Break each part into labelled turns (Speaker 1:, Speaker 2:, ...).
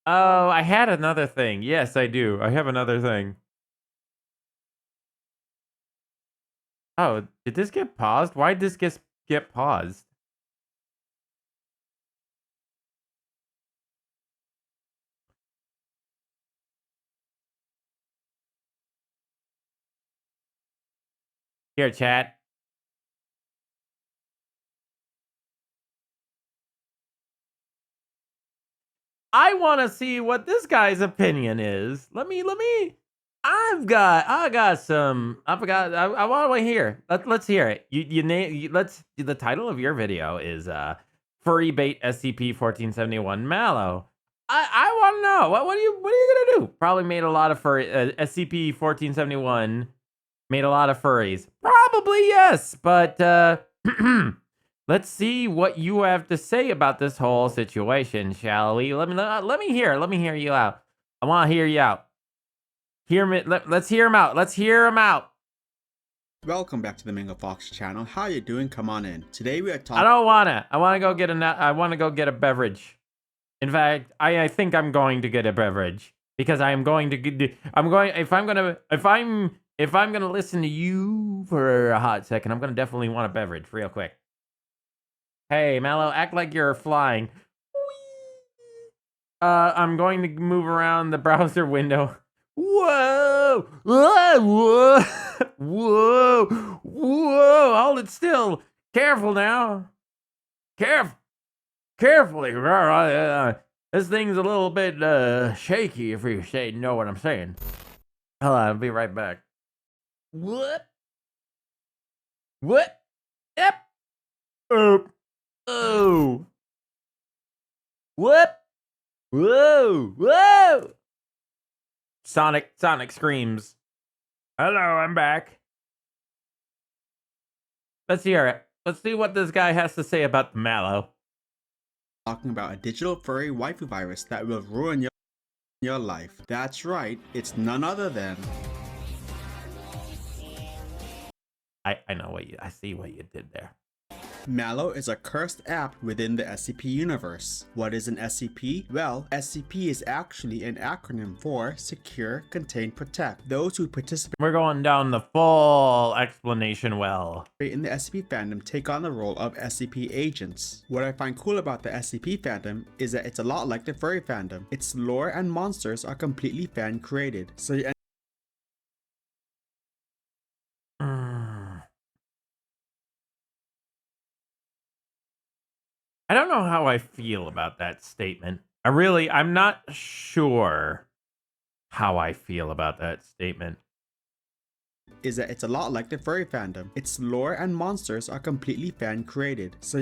Speaker 1: Oh, I had another thing. Yes, I do. I have another thing. Oh, did this get paused? Why did this get paused? Here, chat. I want to see what this guy's opinion is. Let me. I got some. I want to hear. Let's hear it. You name. Let's. The title of your video is "Furry Bait SCP-1471 MalO." I want to know what are you gonna do? Probably made a lot of furry. SCP-1471 made a lot of furries. Probably yes, but let's see what you have to say about this whole situation, shall we? Let me hear you out. I want to hear you out. Hear me. Let's hear him out. Let's hear him out.
Speaker 2: Welcome back to the MangoFoxy channel. How you doing? Come on in. Today we are talking.
Speaker 1: I don't wanna. I want to go get I want to go get a beverage. In fact, I think I'm going to get a beverage because I am going to. I'm going. If I'm gonna listen to you for a hot second, I'm gonna definitely want a beverage real quick. Hey, MalO, act like you're flying. I'm going to move around the browser window. Whoa! Whoa! Whoa! Whoa! Whoa! Hold it still. Careful now. Carefully. This thing's a little bit shaky, if you know what I'm saying. Hold on, I'll be right back. What? Yep. Oh. What? Whoa! Sonic screams. Hello, I'm back. Let's hear it. Let's see what this guy has to say about the MalO.
Speaker 2: Talking about a digital furry waifu virus that will ruin your life. That's right, it's none other than...
Speaker 1: I know I see what you did there.
Speaker 2: MalO is a cursed app within the SCP universe. What is an SCP? Well, SCP is actually an acronym for Secure, Contain, Protect. Those who participate
Speaker 1: We're going down the full explanation well.
Speaker 2: in the SCP fandom take on the role of SCP agents. What I find cool about the SCP fandom is that it's a lot like the furry fandom. Its lore and monsters are completely fan created, so you
Speaker 1: I don't know how I feel about that statement. I'm not sure how I feel about that statement.
Speaker 2: is that it's a lot like the furry fandom. Its lore and monsters are completely fan created, so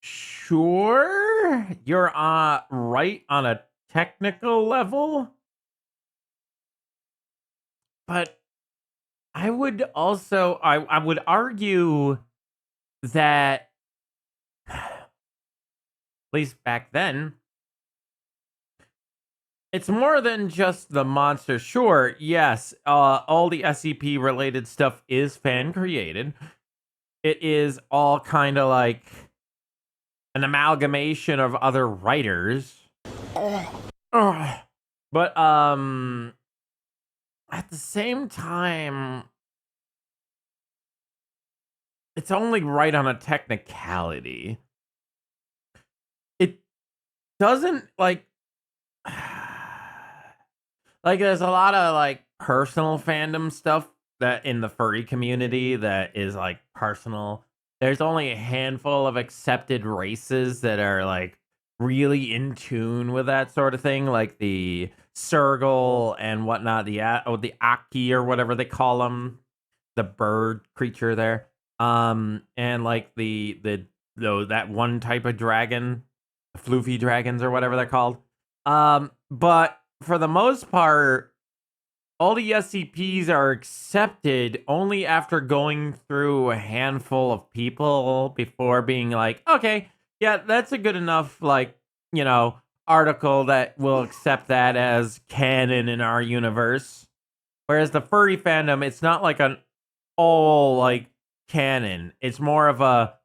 Speaker 1: Sure, you're right on a technical level, but I would also I would argue that at least back then it's more than just the monster. Sure, yes, all the SCP related stuff is fan created. It is all kind of like an amalgamation of other writers. But at the same time, it's only right on a technicality. It doesn't like there's a lot of like personal fandom stuff that in the furry community that is like personal. There's only a handful of accepted races that are like really in tune with that sort of thing, like the Sergal and whatnot, the Aki or whatever they call them, the bird creature there. And like that one type of dragon, the floofy dragons or whatever they're called. But for the most part, all the SCPs are accepted only after going through a handful of people before being like, okay, yeah, that's a good enough, like, article that will accept that as canon in our universe. Whereas the furry fandom, it's not like an all like canon. It's more of a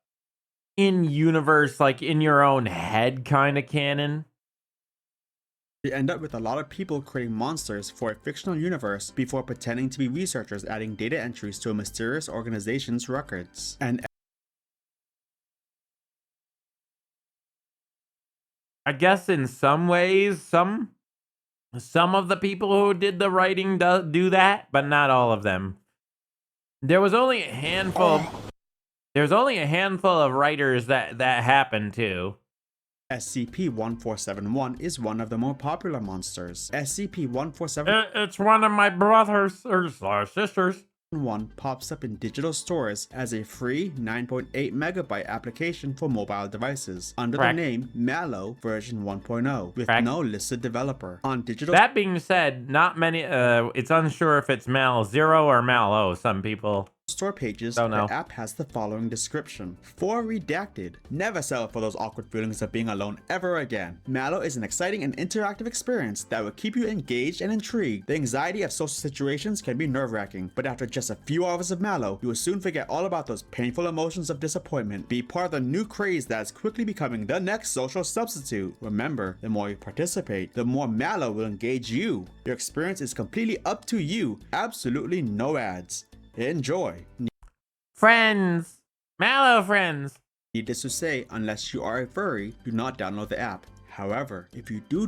Speaker 1: in universe, like in your own head kind of canon.
Speaker 2: You end up with a lot of people creating monsters for a fictional universe before pretending to be researchers adding data entries to a mysterious organization's records. And
Speaker 1: I guess in some ways, some of the people who did the writing do that, but not all of them. There was only a handful. There's only a handful of writers that happened to.
Speaker 2: SCP-1471 is one of the more popular monsters. SCP-1471
Speaker 1: It's one of my brothers or sisters.
Speaker 2: pops up in digital stores as a free 9.8 megabyte application for mobile devices under
Speaker 1: Correct.
Speaker 2: the name MalO version 1.0 with
Speaker 1: Correct.
Speaker 2: no listed developer. On digital
Speaker 1: That being said, not many. It's unsure if it's Mal0 or MalO. Some people.
Speaker 2: store pages,
Speaker 1: Don't know.
Speaker 2: the app has the following description. For redacted, never settle for those awkward feelings of being alone ever again. MalO is an exciting and interactive experience that will keep you engaged and intrigued. The anxiety of social situations can be nerve-wracking, but after just a few hours of MalO, you will soon forget all about those painful emotions of disappointment. Be part of the new craze that is quickly becoming the next social substitute. Remember, the more you participate, the more MalO will engage you. Your experience is completely up to you. Absolutely no ads. Enjoy.
Speaker 1: Friends. MalO friends.
Speaker 2: Needless to say, unless you are a furry, do not download the app. However, if you do,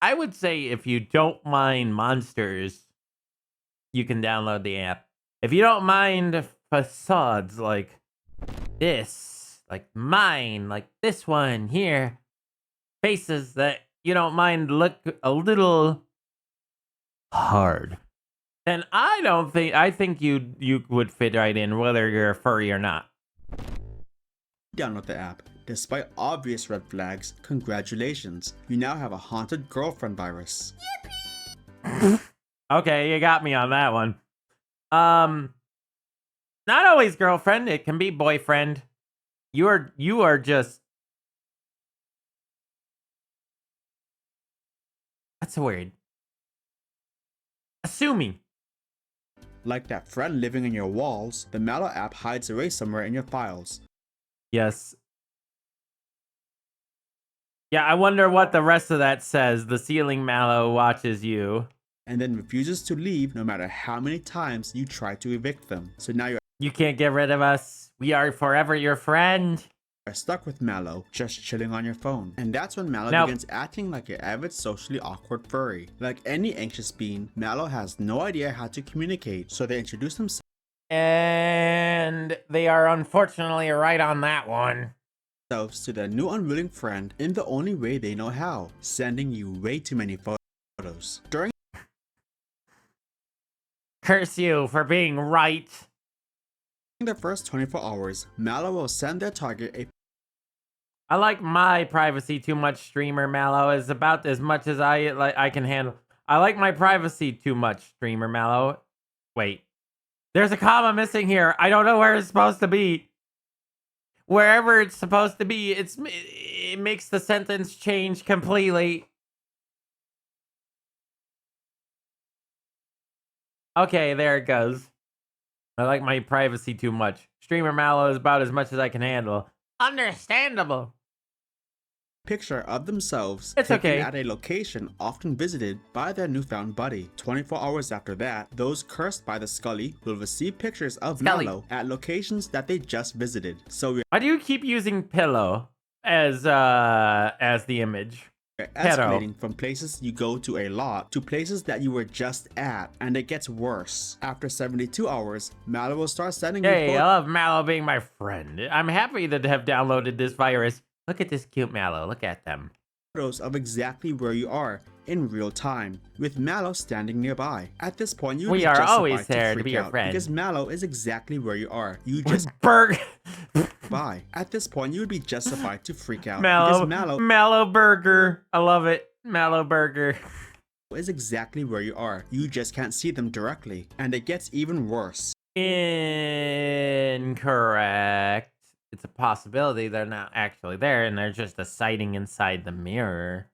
Speaker 1: I would say if you don't mind monsters, you can download the app. If you don't mind facades like this, like mine, like this one here, faces that you don't mind look a little hard, then I think you would fit right in whether you're a furry or not.
Speaker 2: download the app. Despite obvious red flags, congratulations. You now have a haunted girlfriend virus.
Speaker 1: Okay, you got me on that one. Not always girlfriend, it can be boyfriend. You are just, that's weird. Assuming.
Speaker 2: Like that friend living in your walls, the MalO app hides away somewhere in your files.
Speaker 1: Yes. Yeah, I wonder what the rest of that says. The ceiling MalO watches you.
Speaker 2: And then refuses to leave no matter how many times you try to evict them. So now
Speaker 1: You can't get rid of us. We are forever your friend.
Speaker 2: you're stuck with MalO, just chilling on your phone. And that's when MalO
Speaker 1: Now-
Speaker 2: begins acting like an avid socially awkward furry. Like any anxious being, MalO has no idea how to communicate, so they introduce themselves
Speaker 1: And they are unfortunately right on that one.
Speaker 2: to their new unwilling friend in the only way they know how, sending you way too many photos. During
Speaker 1: Curse you for being right.
Speaker 2: the first 24 hours, MalO will send their target a
Speaker 1: I like my privacy too much streamer MalO is about as much as I can handle. I like my privacy too much streamer MalO. Wait. There's a comma missing here. I don't know where it's supposed to be. Wherever it's supposed to be, it makes the sentence change completely. Okay, there it goes. I like my privacy too much. Streamer MalO is about as much as I can handle. Understandable.
Speaker 2: picture of themselves
Speaker 1: It's
Speaker 2: taken
Speaker 1: okay.
Speaker 2: at a location often visited by their newfound buddy. 24 hours after that, those cursed by the Scully will receive pictures of
Speaker 1: Scully.
Speaker 2: MalO at locations that they just visited. So
Speaker 1: Why do you keep using pillow as the image?
Speaker 2: you're escalating from places you go to a lot to places that you were just at, and it gets worse. After 72 hours, MalO will start sending you
Speaker 1: Hey, I love MalO being my friend. I'm happy to have downloaded this virus. Look at this cute MalO. Look at them.
Speaker 2: photos of exactly where you are in real time, with MalO standing nearby. At this point, you would
Speaker 1: We
Speaker 2: be
Speaker 1: are
Speaker 2: justified
Speaker 1: always there to
Speaker 2: freak
Speaker 1: be your
Speaker 2: out
Speaker 1: friend.
Speaker 2: because MalO is exactly where you are. You just
Speaker 1: Burger.
Speaker 2: by. At this point, you would be justified to freak out
Speaker 1: MalO.
Speaker 2: because MalO
Speaker 1: MalO burger. I love it. MalO burger.
Speaker 2: is exactly where you are. You just can't see them directly, and it gets even worse.
Speaker 1: Incorrect. It's a possibility they're not actually there and they're just a sighting inside the mirror.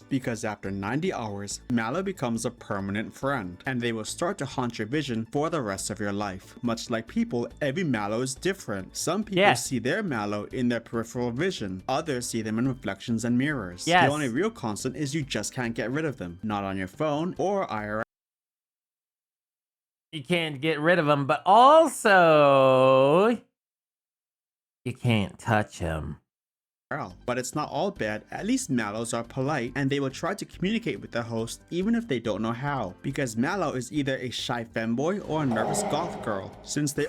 Speaker 2: Because after 90 hours, MalO becomes a permanent friend, and they will start to haunt your vision for the rest of your life. Much like people, every MalO is different. Some people see their MalO in their peripheral vision, others see them in reflections and mirrors. The only real constant is you just can't get rid of them, not on your phone or IRL.
Speaker 1: You can't get rid of them, but also you can't touch them.
Speaker 2: But it's not all bad. At least MalOs are polite, and they will try to communicate with the host even if they don't know how, because MalO is either a shy femboy or a nervous goth girl, since they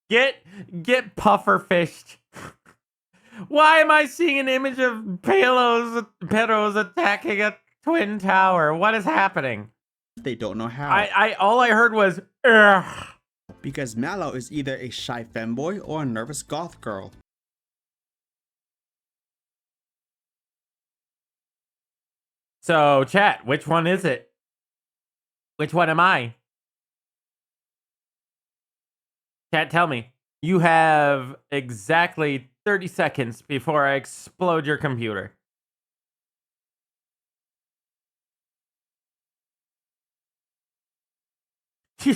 Speaker 1: get puffer fished. Why am I seeing an image of pedos attacking a twin tower? What is happening?
Speaker 2: They don't know how.
Speaker 1: I all I heard was ugh.
Speaker 2: Because MalO is either a shy femboy or a nervous goth girl.
Speaker 1: So, chat, which one is it? Which one am I? Chat, tell me. You have exactly 30 seconds before I explode your computer.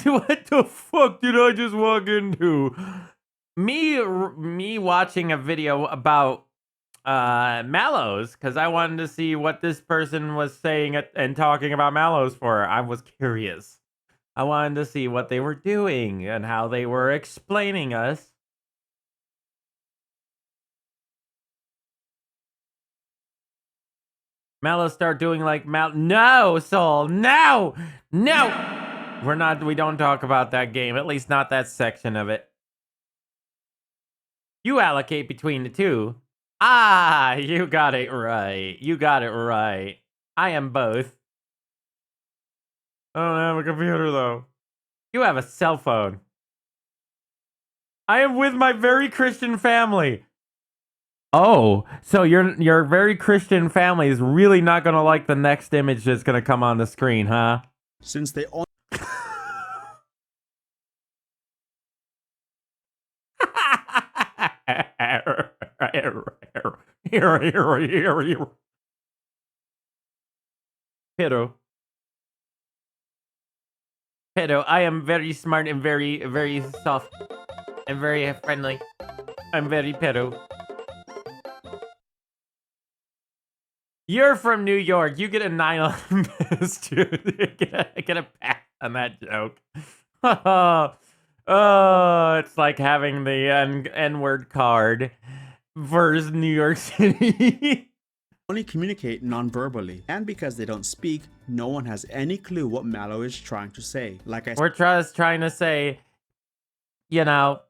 Speaker 1: What the fuck did I just walk into? Me watching a video about MalOs, because I wanted to see what this person was saying and talking about MalOs for. I was curious. I wanted to see what they were doing and how they were explaining us. MalO start doing like no, Soul, no, no. We don't talk about that game, at least not that section of it. You allocate between the two. Ah, you got it right. You got it right. I am both. I don't have a computer though. You have a cell phone. I am with my very Christian family. Oh, so your very Christian family is really not gonna like the next image that's gonna come on the screen, huh?
Speaker 2: Since they only
Speaker 1: Pedo, I am very smart and very, very soft and very friendly. I'm very pedo. You're from New York. You get a 9/11 miss, dude. Get a pass on that joke. Oh, it's like having the N-word card versus New York City.
Speaker 2: only communicate non-verbally, and because they don't speak, no one has any clue what MalO is trying to say. Like I said,
Speaker 1: we're just trying to say, you know,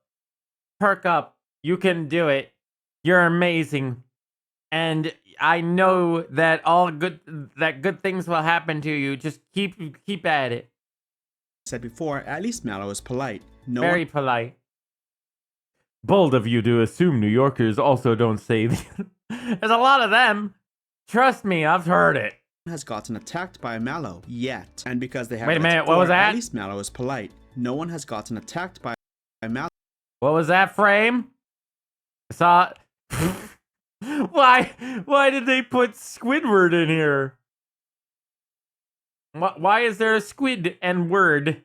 Speaker 1: perk up. You can do it. You're amazing. And I know that good things will happen to you. Just keep at it.
Speaker 2: Said before, at least MalO is polite.
Speaker 1: Very polite. Bold of you to assume New Yorkers also don't say that. There's a lot of them. Trust me, I've heard it.
Speaker 2: Has gotten attacked by a MalO yet, and because they have
Speaker 1: Wait a minute, what was that?
Speaker 2: At least MalO is polite. No one has gotten attacked by a MalO.
Speaker 1: What was that frame? I saw. Why did they put Squidward in here? Why is there a squid and word?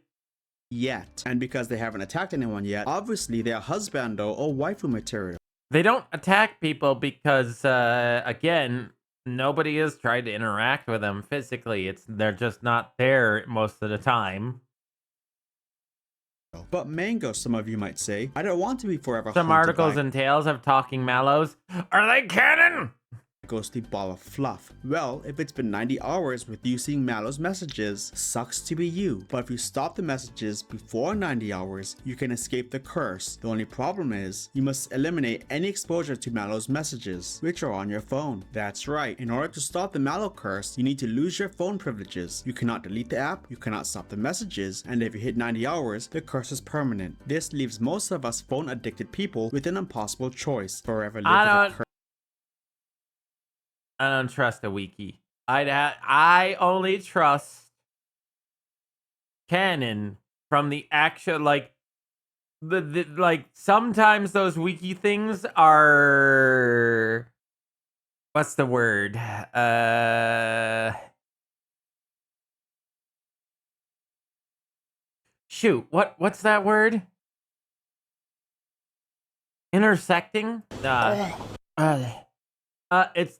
Speaker 2: Yet, and because they haven't attacked anyone yet, obviously they are husbando or waifu material.
Speaker 1: They don't attack people because, again, nobody has tried to interact with them physically. They're just not there most of the time.
Speaker 2: But Mango, some of you might say, I don't want to be forever.
Speaker 1: Some articles and tales of talking MalOs. Are they canon?
Speaker 2: Ghosty ball of fluff. Well, if it's been 90 hours with you seeing MalO's messages, sucks to be you. But if you stop the messages before 90 hours, you can escape the curse. The only problem is, you must eliminate any exposure to MalO's messages, which are on your phone. That's right, in order to stop the MalO curse, you need to lose your phone privileges. You cannot delete the app, you cannot stop the messages, and if you hit 90 hours, the curse is permanent. This leaves most of us phone addicted people with an impossible choice: forever live with the curse.
Speaker 1: I don't trust a wiki. I only trust canon from the actual, like, like sometimes those wiki things are What's the word? Shoot, what's that word? Intersecting? It's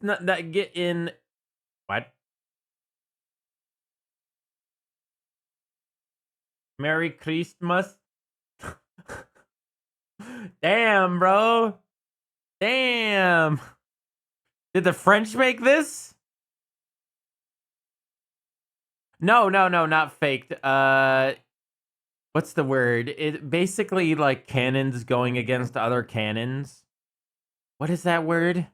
Speaker 1: not that get in. What? Merry Christmas. Damn, bro. Damn. Did the French make this? No, not faked. What's the word? It basically like cannons going against other cannons. What is that word?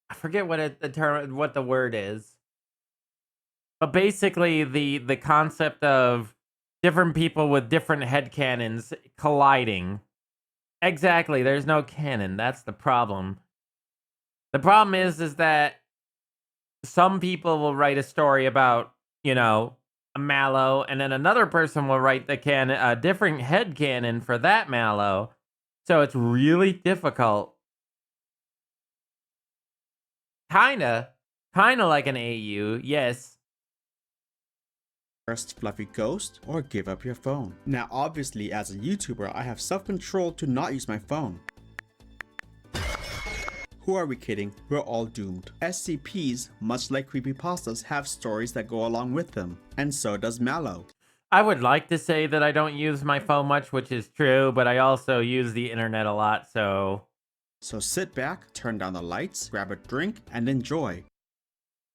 Speaker 1: I forget what the word is. But basically the concept of different people with different headcanons colliding. Exactly, there's no cannon. That's the problem. The problem is that some people will write a story about, you know, a MalO, and then another person will write a different headcanon for that MalO. So it's really difficult. Kinda like an AU, yes.
Speaker 2: First fluffy ghost, or give up your phone. Now obviously as a YouTuber I have self-control to not use my phone. Who are we kidding? We're all doomed. SCPs, much like creepypastas, have stories that go along with them. And so does MalO.
Speaker 1: I would like to say that I don't use my phone much, which is true, but I also use the internet a lot, so...
Speaker 2: So sit back, turn down the lights, grab a drink, and enjoy.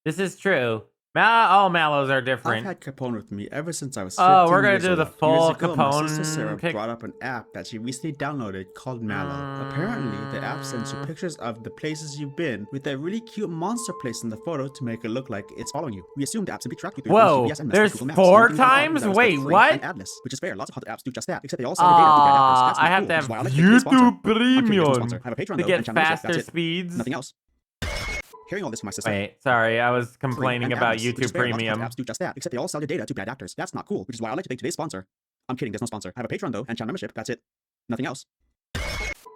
Speaker 1: This is true. All MalOs are different.
Speaker 2: I've had Capone with me ever since I was 15
Speaker 1: Oh, we're gonna
Speaker 2: years
Speaker 1: do
Speaker 2: old.
Speaker 1: the full
Speaker 2: Years ago, my sister
Speaker 1: Capone
Speaker 2: Sarah
Speaker 1: pic.
Speaker 2: brought up an app that she recently downloaded called MalO. Apparently, the app sends you pictures of the places you've been with a really cute monster placed in the photo to make it look like it's following you. We assume the app simply tracked you through
Speaker 1: Whoa,
Speaker 2: GPS and
Speaker 1: there's
Speaker 2: Google Maps.
Speaker 1: 4
Speaker 2: Anything about
Speaker 1: times?
Speaker 2: that was
Speaker 1: Wait,
Speaker 2: free
Speaker 1: what?
Speaker 2: and adless, which is fair. Lots of haunted apps do just that, except they all sell your data through bad actors. That's
Speaker 1: I
Speaker 2: not
Speaker 1: have
Speaker 2: cool,
Speaker 1: to
Speaker 2: which
Speaker 1: have
Speaker 2: is why I like to take this sponsor.
Speaker 1: YouTube
Speaker 2: I'm kidding, there's no
Speaker 1: Premium
Speaker 2: sponsor. I have a Patreon
Speaker 1: to
Speaker 2: though, and
Speaker 1: get
Speaker 2: channel membership.
Speaker 1: faster
Speaker 2: That's it.
Speaker 1: speeds.
Speaker 2: Nothing else. Hearing all this from my sister.
Speaker 1: Wait, sorry, I was complaining
Speaker 2: And
Speaker 1: about
Speaker 2: adless, which
Speaker 1: YouTube
Speaker 2: is fair. Lots of
Speaker 1: Premium.
Speaker 2: apps do just that, except they all sell your data to bad actors. That's not cool, which is why I like to thank today's sponsor. I'm kidding, there's no sponsor. I have a Patreon though, and channel membership. That's it. Nothing else.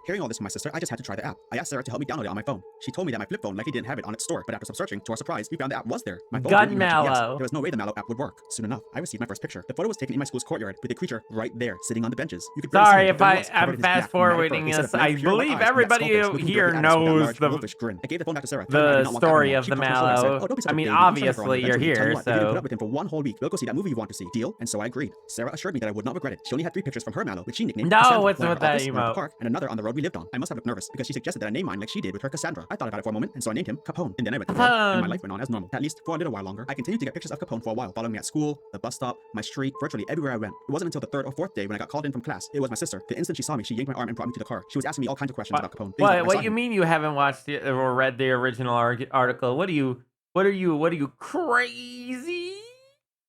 Speaker 2: Hearing all this from my sister, I just had to try the app. I asked Sarah to help me download it on my phone. She told me that my flip phone likely didn't have it on its store, but after some searching, to our surprise, we found the app was there. My phone
Speaker 1: Gun
Speaker 2: didn't even have GPS.
Speaker 1: MalO.
Speaker 2: There was no way the MalO app would work. Soon enough, I received my first picture. The photo was taken in my school's courtyard with a creature right there, sitting on the benches. You could barely
Speaker 1: Sorry
Speaker 2: see him,
Speaker 1: if
Speaker 2: but there he was, covered
Speaker 1: I'm
Speaker 2: in his black,
Speaker 1: fast forwarding
Speaker 2: matted fur.
Speaker 1: this.
Speaker 2: Instead of
Speaker 1: I
Speaker 2: pure white
Speaker 1: believe
Speaker 2: eyes, he had
Speaker 1: everybody
Speaker 2: skull face, looking
Speaker 1: here
Speaker 2: directly at us with that
Speaker 1: knows
Speaker 2: large, wolfish grin. I gave the phone back to Sarah, telling her I did
Speaker 1: the
Speaker 2: not want that
Speaker 1: story
Speaker 2: anymore.
Speaker 1: of
Speaker 2: She
Speaker 1: the
Speaker 2: called my shoulder and said,
Speaker 1: MalO.
Speaker 2: "Oh, don't be such
Speaker 1: I
Speaker 2: a
Speaker 1: mean,
Speaker 2: baby. You can show
Speaker 1: obviously
Speaker 2: everyone
Speaker 1: you're
Speaker 2: eventually. Tell you
Speaker 1: here,
Speaker 2: what, if you put
Speaker 1: so...
Speaker 2: up with him for one whole week, we'll go see that movie you want to see. Deal?" And so I agreed. Sarah assured me that I would not regret it. She only had 3 pictures from her MalO, which she nicknamed
Speaker 1: No,
Speaker 2: Cassandra,
Speaker 1: what's
Speaker 2: one
Speaker 1: with
Speaker 2: at her
Speaker 1: that
Speaker 2: office, one at the
Speaker 1: emote?
Speaker 2: park, and another on the road we lived on. I must have looked nervous because she suggested that I name mine like she did with her Cassandra. I thought about it for a moment, and so I named him Capone. And then I went to bed, and my life went on as normal. At least for a little while longer. I continued to get pictures of Capone for a while, following me at school, the bus stop, my street, virtually everywhere I went. It wasn't until the 3rd or 4th day when I got called in from class. It was my sister. The instant she saw me, she yanked my arm and brought me to the car. She was asking me all kinds of questions about Capone.
Speaker 1: What you mean you haven't watched it or read the original article? What are you crazy?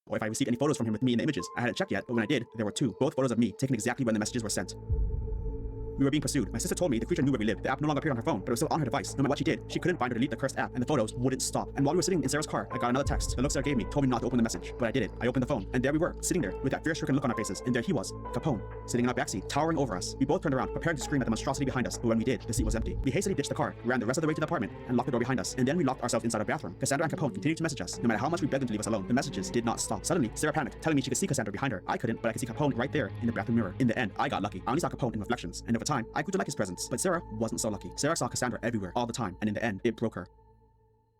Speaker 2: Or if I received any photos from him with me in the images. I hadn't checked yet, but when I did, there were 2. Both photos of me, taken exactly when the messages were sent. We were being pursued. My sister told me the creature knew where we lived. The app no longer appeared on her phone, but it was still on her device. No matter what she did, she couldn't find or delete the cursed app, and the photos wouldn't stop. And while we were sitting in Sarah's car, I got another text. The look Sarah gave me told me not to open the message, but I did it. I opened the phone, and there we were, sitting there with that fear-stricken look on our faces. And there he was, Capone, sitting in our backseat, towering over us. We both turned around, prepared to scream at the monstrosity behind us, but when we did, the seat was empty. We hastily ditched the car, ran the rest of the way to the apartment, and locked the door behind us. And then we locked ourselves inside our bathroom. Cassandra and Capone continued to message us. No matter how much we begged them to leave us alone, the messages did not stop. Suddenly, Sarah panicked, telling me she could see Cassandra behind her. I couldn't, but I could see Capone right there in the bathroom mirror. In the end, I got lucky. I only saw Capone in reflections, and over time, I grew to like his presence. But Sarah wasn't so lucky. Sarah saw Cassandra everywhere, all the time, and in the end, it broke her.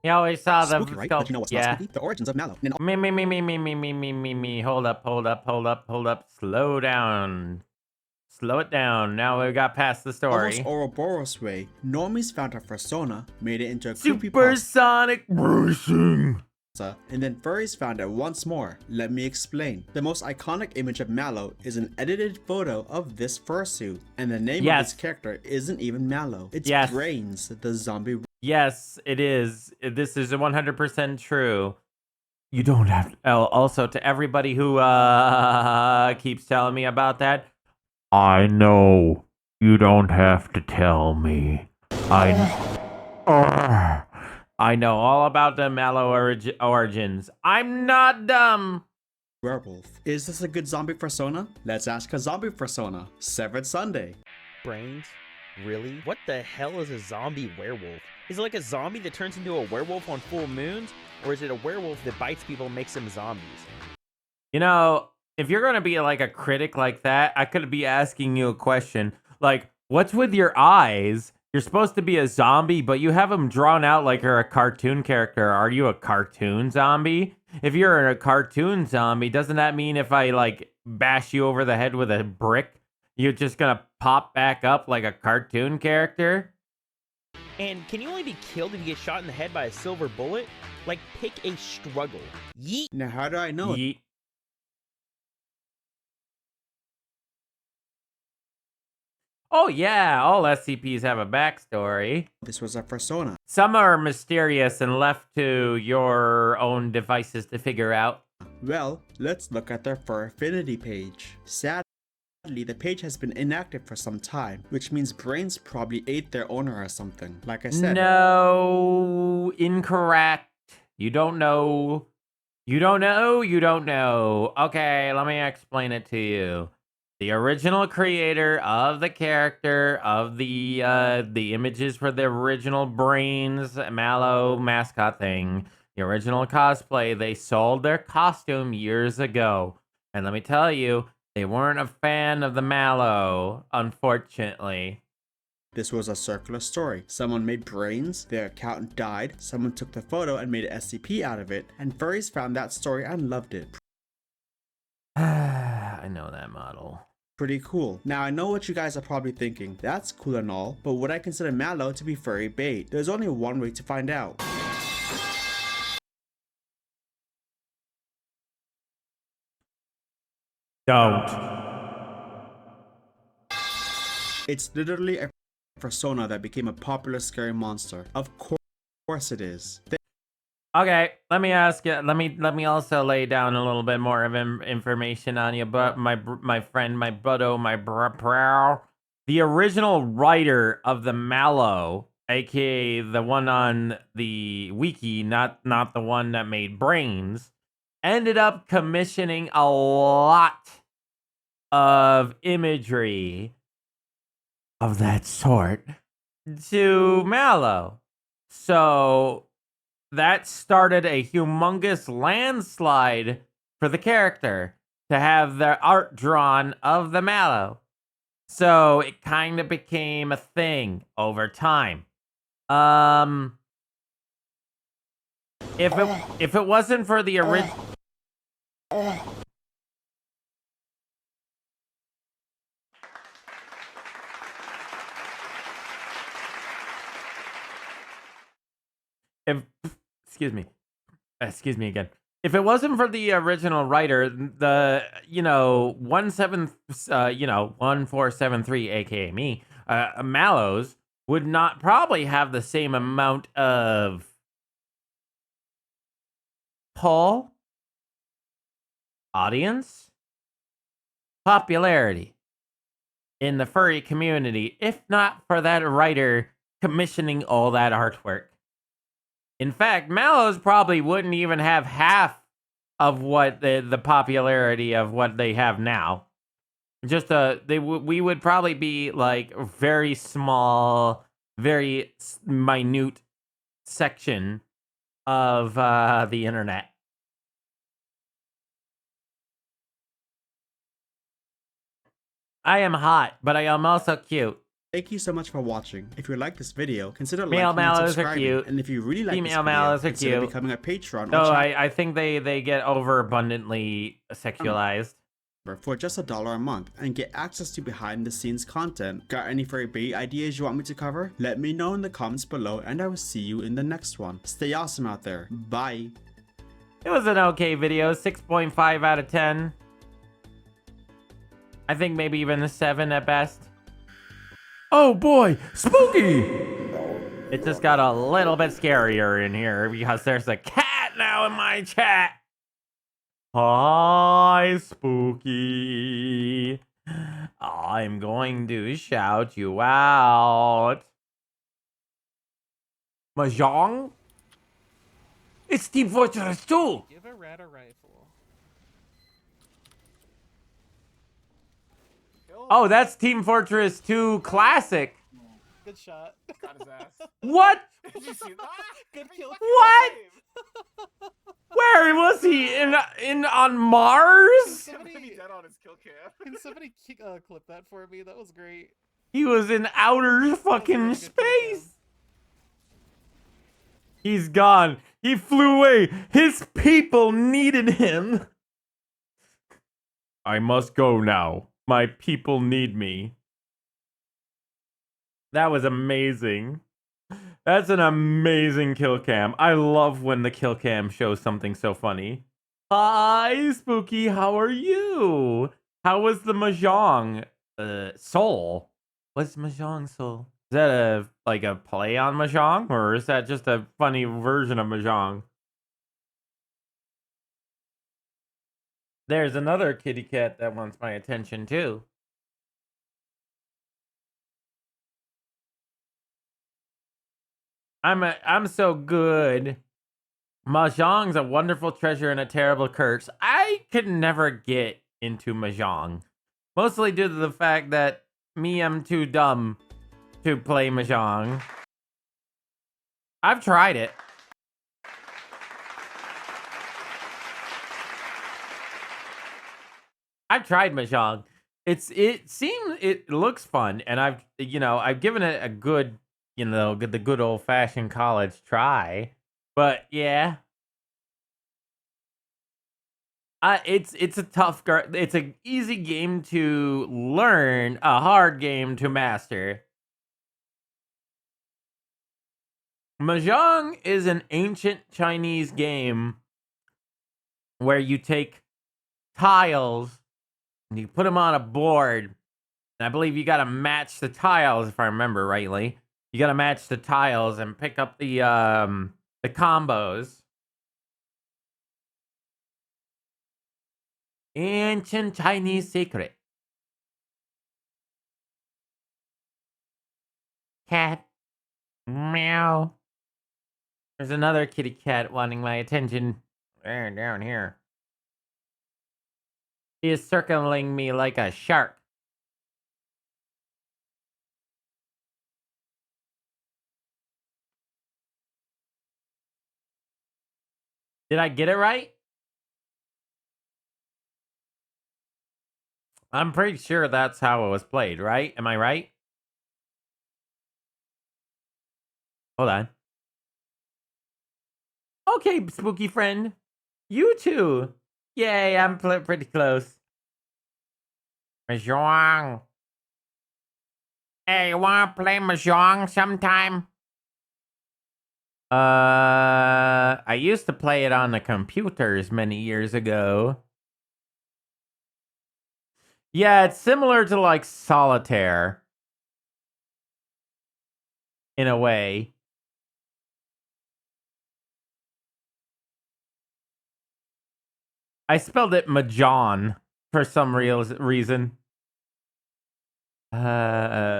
Speaker 1: You always saw the
Speaker 2: Spooky, right? But you know what's not spooky? The origins of MalO.
Speaker 1: Me. Hold up. Slow down. Slow it down. Now we got past the story.
Speaker 2: Almost Ouroboros way, normies found her persona, made it into a creepypasta,
Speaker 1: Supersonic racing.
Speaker 2: and then furries found it once more. Let me explain. The most iconic image of MalO is an edited photo of this fursuit, and the name of this character isn't even MalO. It's Brains, the zombie.
Speaker 1: Yes, it is. This is 100% true. You don't have to. Also, to everybody who keeps telling me about that, I know you don't have to tell me. I know all about the MalO origins. I'm not dumb.
Speaker 2: Werewolf. Is this a good zombie persona? Let's ask a zombie persona. Severed Sunday.
Speaker 3: Brains, Really? What the hell is a zombie werewolf? Is it like a zombie that turns into a werewolf on full moons? Or is it a werewolf that bites people and makes them zombies?
Speaker 1: You know, if you're gonna be like a critic like that, I could be asking you a question. Like, what's with your eyes? You're supposed to be a zombie, but you have them drawn out like you're a cartoon character. Are you a cartoon zombie? If you're a cartoon zombie, doesn't that mean if I like bash you over the head with a brick, you're just gonna pop back up like a cartoon character?
Speaker 3: And can you only be killed if you get shot in the head by a silver bullet? Like, pick a struggle. Yeet.
Speaker 2: Now, how do I know?
Speaker 1: Yeet. Oh yeah, all SCPs have a backstory.
Speaker 2: This was a persona?
Speaker 1: Some are mysterious and left to your own devices to figure out.
Speaker 2: Well, let's look at their fur affinity page. Sadly, the page has been inactive for some time, which means brains probably ate their owner or something. Like I said.
Speaker 1: No, incorrect. You don't know. You don't know. You don't know. Okay, let me explain it to you. The original creator of the character of the images for the original brains MalO mascot thing, the original cosplay, they sold their costume years ago. And let me tell you, they weren't a fan of the MalO, unfortunately.
Speaker 2: This was a circular story. Someone made brains, their accountant died, someone took the photo and made an SCP out of it, and furries found that story and loved it.
Speaker 1: I know that model.
Speaker 2: Pretty cool. Now I know what you guys are probably thinking. That's cool and all, but would I consider MalO to be furry bait? There's only one way to find out.
Speaker 1: Don't.
Speaker 2: It's literally a persona that became a popular scary monster. Of course it is.
Speaker 1: Okay, let me ask you. Let me also lay down a little bit more of information on you, but my friend, my buddo, my bro. The original writer of the MalO, aka the one on the wiki, not the one that made brains, ended up commissioning a lot of imagery of that sort to MalO. So that started a humongous landslide for the character to have the art drawn of the MalO. So it kind of became a thing over time. If it wasn't for the original, excuse me again. If it wasn't for the original writer, the 1473, aka me, MalOs would not probably have the same amount of pull, audience, popularity in the furry community, if not for that writer commissioning all that artwork. In fact, MalOs probably wouldn't even have half of what the popularity of what they have now. Just we would probably be like a very small, very minute section of the internet. I am hot, but I am also cute.
Speaker 2: Thank you so much for watching. If you like this video, consider
Speaker 1: Male
Speaker 2: liking and
Speaker 1: MalOs are
Speaker 2: subscribing.
Speaker 1: cute.
Speaker 2: And if you really like
Speaker 1: Female
Speaker 2: this video,
Speaker 1: MalOs are
Speaker 2: consider
Speaker 1: cute.
Speaker 2: becoming a patron
Speaker 1: No,
Speaker 2: or
Speaker 1: I think they get overabundantly sexualized.
Speaker 2: for just $1 a month and get access to behind the scenes content. Got any furry bait ideas you want me to cover? Let me know in the comments below and I will see you in the next one. Stay awesome out there. Bye.
Speaker 1: It was an okay video, 6.5 out of 10. I think maybe even a 7 at best. Oh boy, spooky! It just got a little bit scarier in here because there's a cat now in my chat. Hi, Spooky. I'm going to shout you out. Mahjong? It's Team Fortress 2!
Speaker 4: Give a rat a rifle.
Speaker 1: Oh, that's Team Fortress 2 Classic.
Speaker 4: Good shot.
Speaker 5: Got his ass.
Speaker 1: What?
Speaker 5: Did you see that?
Speaker 4: Good kill.
Speaker 1: What?
Speaker 5: Save.
Speaker 1: Where was he? In on
Speaker 4: Can
Speaker 1: Mars?
Speaker 4: somebody,
Speaker 5: Somebody dead on his kill cam.
Speaker 4: can somebody clip that for me? That was great.
Speaker 1: He was in outer
Speaker 4: That was a
Speaker 1: fucking
Speaker 4: really good kill cam.
Speaker 1: space. He's gone. He flew away. His people needed him. I must go now. My people need me. That was amazing. That's an amazing kill cam. I love when the kill cam shows something so funny. Hi, Spooky. How are you? How was the Mahjong Soul? What's Mahjong Soul? Is that a play on Mahjong, or is that just a funny version of Mahjong? There's another kitty cat that wants my attention too. I'm so good. Mahjong's a wonderful treasure and a terrible curse. I could never get into Mahjong. Mostly due to the fact that I'm too dumb to play Mahjong. I've tried it. I've tried Mahjong. It looks fun, and I've given it a good, the good old fashioned college try. But yeah. It's a tough it's an easy game to learn, a hard game to master. Mahjong is an ancient Chinese game where you take tiles and you put them on a board. And I believe you got to match the tiles, if I remember rightly. You got to match the tiles and pick up the combos. Ancient Chinese secret. Cat. Meow. There's another kitty cat wanting my attention. There, down here. He is circling me like a shark. Did I get it right? I'm pretty sure that's how it was played, right? Am I right? Hold on. Okay, spooky friend. You too. Yay, I'm pretty close. Mahjong. Hey, you wanna play Mahjong sometime? I used to play it on the computers many years ago. Yeah, it's similar to like solitaire. In a way. I spelled it Mahjong for some real reason. I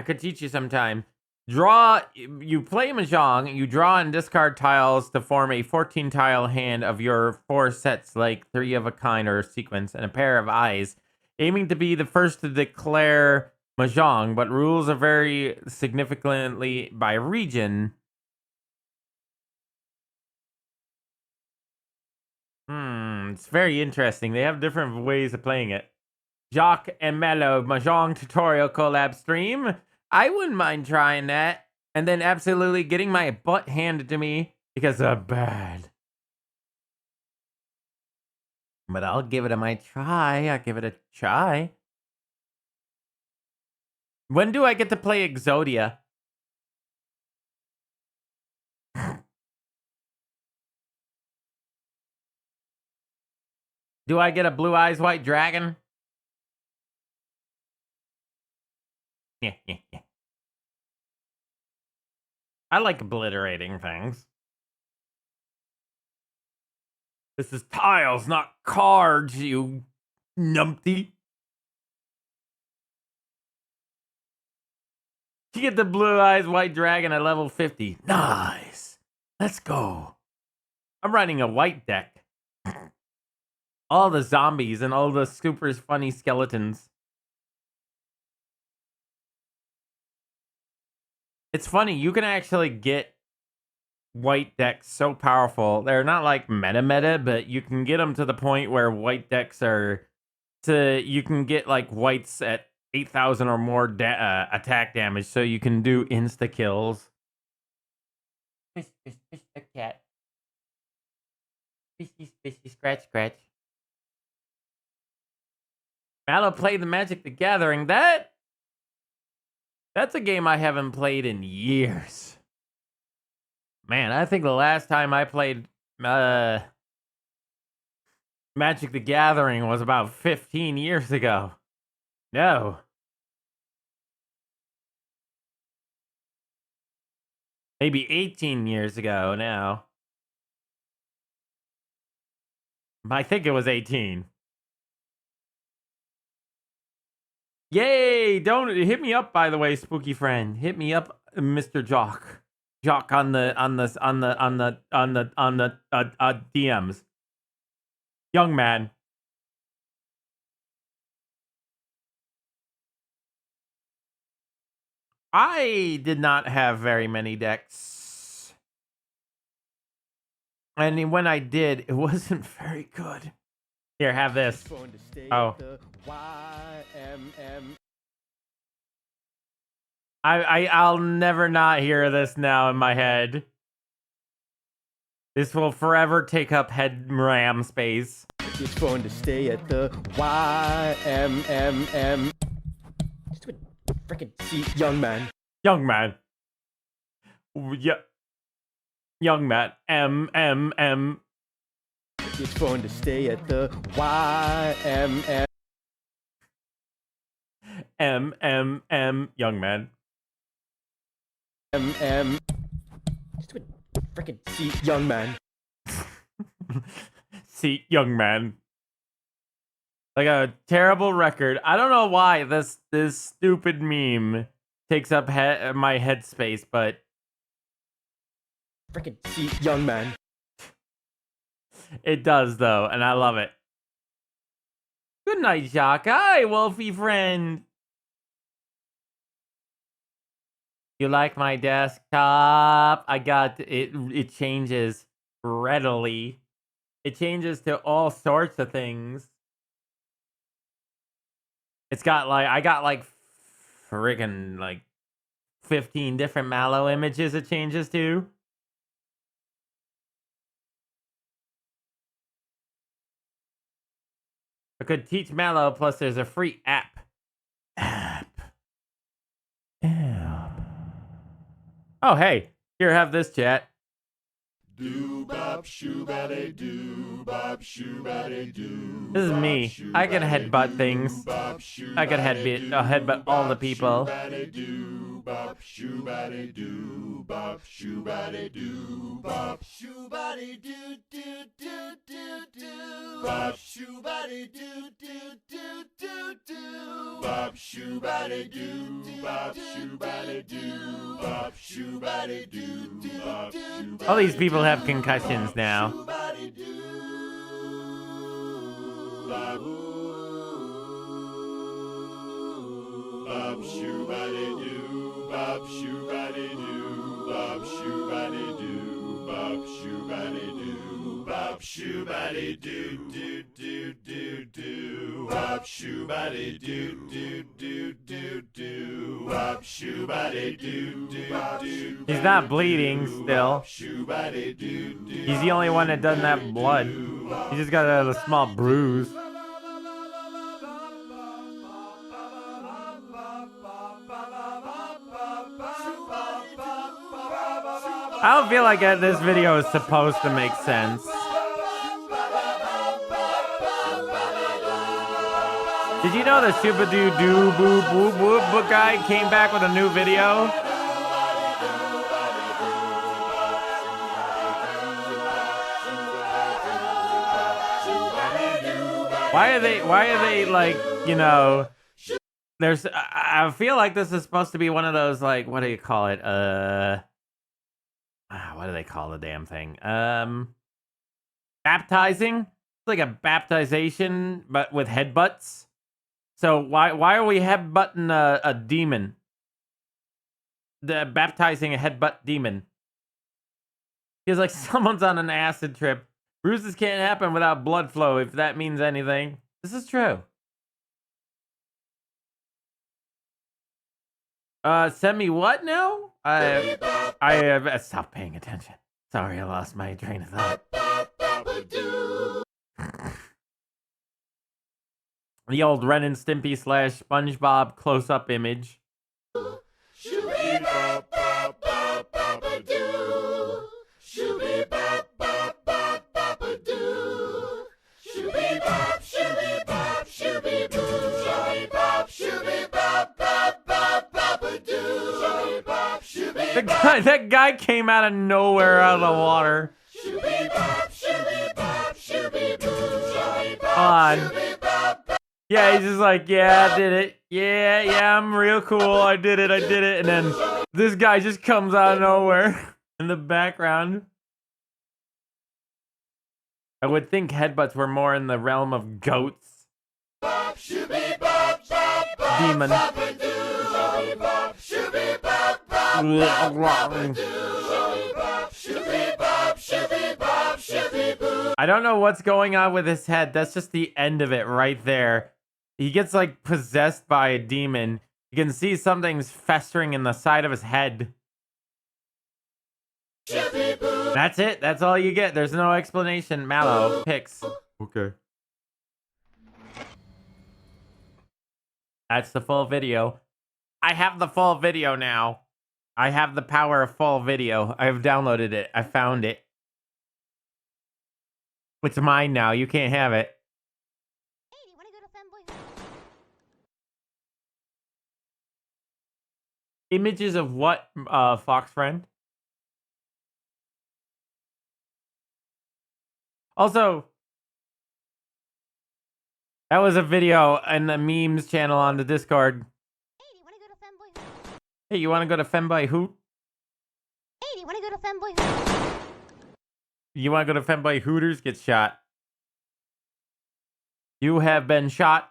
Speaker 1: could teach you sometime. You play Mahjong, you draw and discard tiles to form a 14-tile hand of your 4 sets, like 3 of a kind or a sequence, and a pair of eyes, aiming to be the first to declare Mahjong, but rules are vary significantly by region. It's very interesting. They have different ways of playing it. Jock and MalO Mahjong tutorial collab stream. I wouldn't mind trying that. And then absolutely getting my butt handed to me because I'm bad. But I'll give it a try. I'll give it a try. When do I get to play Exodia? Do I get a blue eyes white dragon? Yeah. I like obliterating things. This is tiles, not cards, you numpty. You get the blue eyes white dragon at level 50. Nice. Let's go. I'm running a white deck. All the zombies and all the super funny skeletons. It's funny, you can actually get white decks so powerful. They're not like meta, but you can get them to the point where white decks are you can get like whites at 8,000 or more attack damage, so you can do insta kills. Fish, a cat. Fishy, scratch. MalO played the Magic the Gathering. That's a game I haven't played in years. Man, I think the last time I played Magic the Gathering was about 15 years ago. No. Maybe 18 years ago now. I think it was 18. Yay! Don't hit me up, by the way, spooky friend. Hit me up, Mr. Jock. Jock on the DMs. Young man. I did not have very many decks. And when I did, it wasn't very good. Here, have this. Oh. I'll never not hear this now in my head. This will forever take up head RAM space.
Speaker 6: It's going to stay at the YMMM. Stupid freaking seat, young man.
Speaker 1: Young man. Yeah. Young man. M.
Speaker 6: It's going to stay at the YMM.
Speaker 1: M. Young man.
Speaker 6: Stupid freaking seat, young man.
Speaker 1: See, young man. Like a terrible record. I don't know why this stupid meme takes up my headspace, but
Speaker 6: Freaking seat, young man.
Speaker 1: it does though, and I love it. Good night, Jacques. Hi, Wolfie friend. You like my desktop? I got it. It changes readily. It changes to all sorts of things. It's got like I got like friggin' like 15 different MalO images it changes to. I could teach MalO, plus there's a free app. Oh, hey. Here, have this, chat.
Speaker 7: Doo-bop, shoo-ba-de-doo, shoo-ba-de-doo.
Speaker 1: This is me. I can headbutt things. I can headbutt all the people.
Speaker 7: Bop, shoo-ba-de-doo, bop, shoo-ba-de-doo, bop, shoo-ba-de-doo-doo-doo-doo-doo. Bop, shoo-ba-de-doo-doo-doo-doo-doo. Bop, shoo-ba-de-doo, bop, shoo-ba-de-doo, bop, shoo-ba-de-doo, bop, shoo-ba-de-doo.
Speaker 1: All these people have concussions now.
Speaker 7: Bop, shoo-ba-de-doo, bop, shoo-ba-de-doo, bop, shoo-ba-de-doo, bop, shoo-ba-de-doo, bop, shoo-ba-de-doo-doo-doo-doo-doo, bop, shoo-ba-de-doo-doo-doo-doo-doo, bop, shoo-ba-de-doo-doo-doo.
Speaker 1: He's not bleeding still. He's the only one that doesn't have blood. He just got a small bruise. I don't feel like this video is supposed to make sense. Did you know the Shubadoo Boo Boo Boo guy came back with a new video? Why are they like, you know, there's I feel like this is supposed to be one of those, like, what do you call it? What do they call the damn thing? Baptizing? It's like a baptization, but with headbutts. So why are we headbutting a demon? baptizing a headbutt demon. He's like, someone's on an acid trip. Bruises can't happen without blood flow, if that means anything. This is true. Send me what now? I stopped paying attention. Sorry, I lost my train of thought. The old Ren and Stimpy / SpongeBob close-up image. That guy came out of nowhere out of the water. On. Yeah, he's just like, yeah, I did it. Yeah, I'm real cool. I did it. And then this guy just comes out of nowhere in the background. I would think headbutts were more in the realm of goats. Demon. I don't know what's going on with his head. That's just the end of it right there. He gets like possessed by a demon. You can see something's festering in the side of his head. That's it. That's all you get. There's no explanation. MalO picks. Okay. That's the full video. I have the full video now. I have the power of full video. I've downloaded it. I found it. It's mine now. You can't have it.
Speaker 8: Hey, do you want to go to Femboy?
Speaker 1: Images of what, Fox friend? Also, that was a video in the memes channel on the Discord.
Speaker 8: Hey, do you want to go to Femboy?
Speaker 1: Hey, you want to go to Femboy Hoot?
Speaker 8: Hey, do you want to go to Femboy?
Speaker 1: You want to go to Femboy Hooters? Get shot. You have been shot.